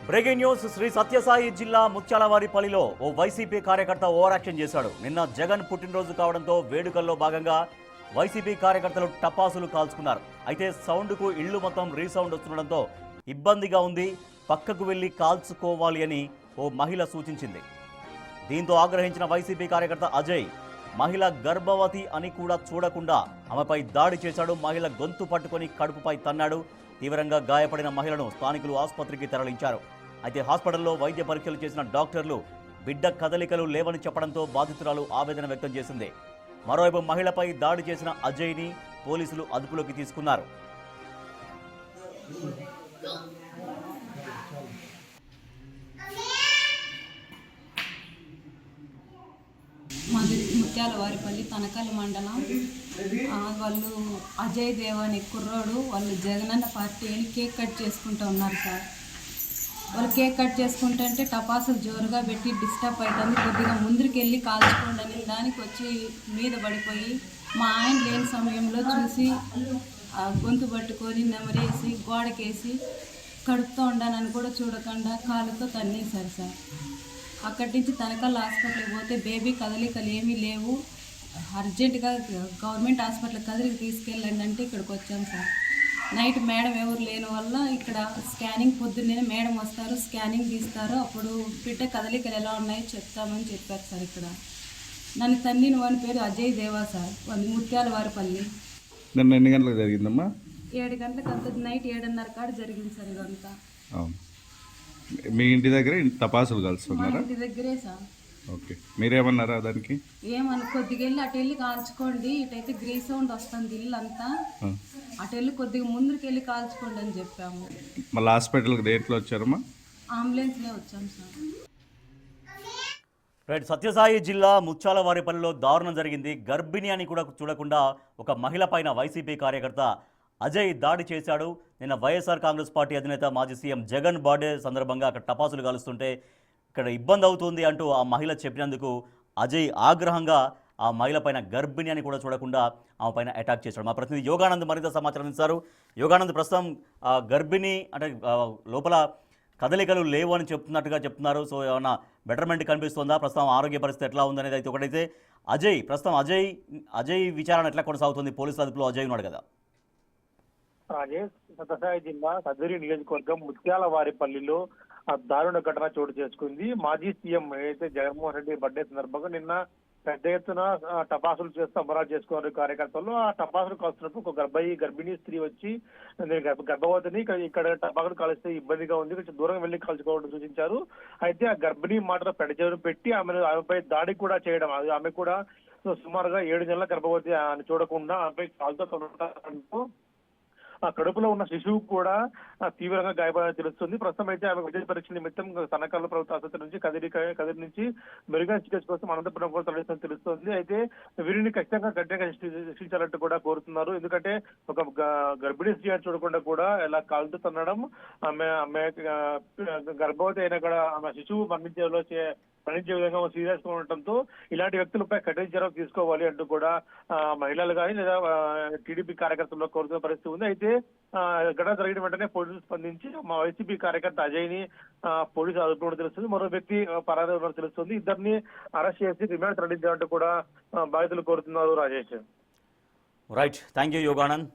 Breaking news. Shri Sathya Sai జిల్లా ముత్యాలవారిపల్లిలో ఓ YCP కార్యకర్త over action చేశాడు. నిన్న జగన్ పుట్టినరోజు కావడంతో వేడుకల్లో భాగంగా వైసీపీ కార్యకర్తలు టపాసులు కాల్చుకున్నారు. అయితే సౌండ్కు ఇళ్లు మొత్తం రీసౌండ్ వస్తుండడంతో ఇబ్బందిగా ఉంది, పక్కకు వెళ్లి కాల్చుకోవాలి అని ఓ మహిళ సూచించింది. దీంతో ఆగ్రహించిన వైసీపీ కార్యకర్త అజయ్ మహిళ గర్భవతి అని కూడా చూడకుండా ఆమెపై దాడి చేశాడు. మహిళ గొంతు పట్టుకొని కడుపుపై తన్నాడు. తీవ్రంగా గాయపడిన మహిళను స్థానికులు ఆసుపత్రికి తరలించారు. అయితే హాస్పిటల్లో వైద్య పరీక్షలు చేసిన డాక్టర్లు బిడ్డ కదలికలు లేవని చెప్పడంతో బాధితురాలు ఆవేదన వ్యక్తం చేసింది. మరోవైపు మహిళపై దాడి చేసిన అజయ్ని పోలీసులు అదుపులోకి తీసుకున్నారు. మాది ముత్యాలవారిపల్లి తనకలి మండలం. వాళ్ళు అజయ్ దేవ్ అనే కుర్రోడు వాళ్ళు జగనన్న పార్టీ అని కేక్ కట్ చేసుకుంటూ ఉన్నారు సార్. వాళ్ళు కేక్ కట్ చేసుకుంటుంటే టపాసులు జోరుగా పెట్టి డిస్టర్బ్ అవుతుంది. కొద్దిగా ముందుకు వెళ్ళి కాల్చుకోండి అని దానికి వచ్చి మీద పడిపోయి మా ఆయన లేని సమయంలో చూసి గొంతు పట్టుకొని నెమరేసి గోడకేసి కడుపుతూ ఉండానని కూడా చూడకుండా కాలుతో తన్నేశారు సార్. అక్కడి నుంచి తనకల్ హాస్పిటల్కి పోతే బేబీ కదలికలు ఏమీ లేవు, అర్జెంటుగా గవర్నమెంట్ హాస్పిటల్ కదిలికి తీసుకెళ్ళండి అంటే ఇక్కడికి వచ్చాం సార్. నైట్ మేడం ఎవరు లేని వల్ల ఇక్కడ స్కానింగ్ పొద్దున్నే మేడం వస్తారు, స్కానింగ్ తీస్తారు, అప్పుడు బిడ్డ కదలికలు ఎలా ఉన్నాయో చెప్తామని చెప్పారు సార్. ఇక్కడ నన్ను తన్నిన వాని పేరు అజయ్ దేవా సార్, ముత్యాలవారిపల్లి. నిన్న ఎన్ని గంటలకు జరిగిందమ్మా? 7 గంటలకు అంత నైట్ 7:30 కాడ జరిగింది సార్. ఇదంతా మీ ఇంటి దగ్గర టపాసులు కలుస్తున్నారా? ఇంటి దగ్గరే సార్. ఓకే, మీరేమన్నారా దానికి? ఏమన్నా కొద్దిగా వెళ్ళి అటు వెళ్ళి కాల్చుకోండి, ఇటైతే గ్రీ సౌండ్ వస్తుంది ఇల్లు అంతా, అటు వెళ్ళి కొద్దిగా ముందుకు వెళ్ళి కాల్చుకోండి అని చెప్పాము. మళ్ళీ హాస్పిటల్కి దేంట్లో వచ్చారమ్మా? అంబులెన్స్లో వచ్చాం సార్. రైట్. సత్యసాయి జిల్లా ముత్యాలవారిపల్లిలో దారుణం జరిగింది. గర్భిణి అని కూడా చూడకుండా ఒక మహిళ పైన వైసీపీ కార్యకర్త అజయ్ దాడి చేశాడు. నిన్న వైఎస్ఆర్ కాంగ్రెస్ పార్టీ అధినేత మాజీ సీఎం జగన్ బర్త్డే సందర్భంగా అక్కడ టపాసులు కాలుస్తుంటే ఇక్కడ ఇబ్బంది అవుతుంది అంటూ ఆ మహిళ చెప్పినందుకు అజయ్ ఆగ్రహంగా ఆ మహిళ పైన గర్భిణి అని కూడా చూడకుండా ఆమె పైన అటాక్ చేశాడు. మా ప్రతినిధి యోగానంద్ మరింత సమాచారం ఇస్తారు. యోగానంద్, ప్రస్తుతం గర్భిణి అంటే లోపల కదలికలు లేవు అని చెప్తున్నారు. సో ఏమన్నా బెటర్మెంట్ కనిపిస్తుందా? ప్రస్తుతం ఆరోగ్య పరిస్థితి ఎట్లా ఉందనేది అయితే ఒకటైతే ప్రస్తుతం అజయ్ విచారణ ఎట్లా కొనసాగుతుంది? పోలీసుల అదుపులో అజయ్ ఉన్నాడు కదా. రాజేష్, సత్యసాయి జిల్లా కదిరి నియోజకవర్గం ముత్యాలవారిపల్లిలో దారుణ ఘటన చోటు చేసుకుంది. మాజీ సీఎం అయితే జగన్మోహన్ రెడ్డి బర్త్డే సందర్భంగా నిన్న పెద్ద ఎత్తున టపాసులు చేస్తూ అమరాలు చేసుకున్నారు కార్యకర్తలు. ఆ టపాసులు కాల్చినప్పుడు ఒక గర్భిణీ స్త్రీ వచ్చి గర్భవతిని ఇక్కడ టపాసులు కాలిస్తే ఇబ్బందిగా ఉంది, కొంచెం దూరం వెళ్లి కాల్చుకోవడం సూచించారు. అయితే ఆ గర్భిణీ మాటలో పెడచెవిన పెట్టి ఆమెపై దాడి కూడా చేయడం, ఆమె కూడా సుమారుగా 7 నెలల గర్భవతి అని చూడకుండా ఆమెపై కాలుతో ఆ కడుపులో ఉన్న శిశువు కూడా తీవ్రంగా గాయపడని తెలుస్తుంది. ప్రస్తుతం అయితే ఆమె వైద్య పరీక్ష నిమిత్తం తనకల్ ప్రభుత్వ ఆసుపత్రి నుంచి కదిరి నుంచి మెరుగైన చికిత్స కోసం అనంతపురం కూడా తరలిస్తుందని తెలుస్తోంది. అయితే వీరిని ఖచ్చితంగా గట్టిగా శిక్షించాలంటూ కూడా కోరుతున్నారు. ఎందుకంటే ఒక గర్భిణీ స్త్రీ చూడకుండా కూడా ఇలా కాలుతో తన్నడం, ఆమె గర్భవతి అయినా కూడా ఆమె శిశువు మరణించే విధంగా సీరియస్ గా ఉండటంతో ఇలాంటి వ్యక్తులపై కఠిన చర్యలు తీసుకోవాలి అంటూ కూడా మహిళలు కానీ లేదా టీడీపీ కార్యకర్తల్లో కోరుతున్న పరిస్థితి ఉంది. అయితే ఘటన జరిగిన వెంటనే పోలీసులు స్పందించి మా వైసీపీ కార్యకర్త అజయ్ ని పోలీసులు అదుపులో తెలుస్తుంది. మరో వ్యక్తి పరారీ ఉన్నట్టు తెలుస్తుంది. ఇద్దరిని అరెస్ట్ చేసి రిమాండ్ తరలించాలంటూ కూడా బాధితులు కోరుతున్నారు. Rajesh. Right, thank you Yoganand.